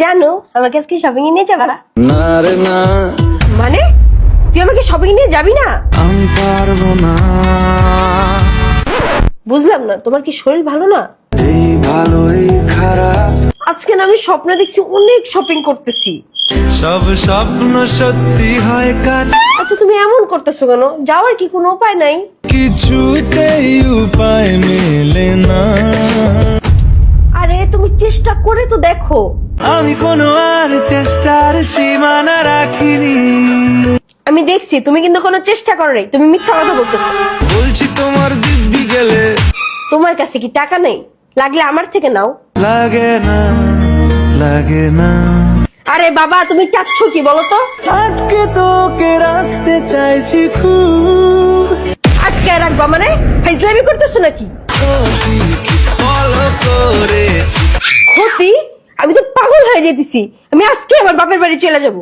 জানো আমাকে আজকে শপিং এ নিয়ে যাবা? না রে না, মানে তুই আমাকে শপিং নিয়ে যাবি না? আমি পারবো না। বুঝলাম না, তোমার কি শরীর ভালো না? এই ভালো এই খারাপ, আজকে না আমি স্বপ্নে দেখছি অনেক শপিং করতেছি। সব স্বপ্ন সত্যি হয় কার, আচ্ছা তুমি এমন করতেছো কেন? যাওয়ার কি কোনো উপায় নাই? কিছুতেই উপায় মেলে না। আরে তুমি চেষ্টা করে তো দেখো। আমি কোনো আর চেষ্টার সীমানা রাখিনি। আমি দেখছি তুমি কিন্তু কোনো চেষ্টা করো নাই, তুমি মিথ্যা কথা বলতেছো। বলছি তোমার দিব্যি গেলে তোমার কাছে কি টাকা নেই? লাগলে আমার থেকে নাও। লাগে না, লাগে না। আরে বাবা তুমি চাচ্ছ কি বলো তো? আটকে তোকে রাখতে চাইছি খুব, আটকে রাখবা মানে? ফাইজলামি করতেছো নাকি? ক্ষতি কি ফলো করেছি। ক্ষতি? আমি তো পাগল হয়ে যেতেছি। আমি আজকে আমার বাপের বাড়ি চলে যাবো।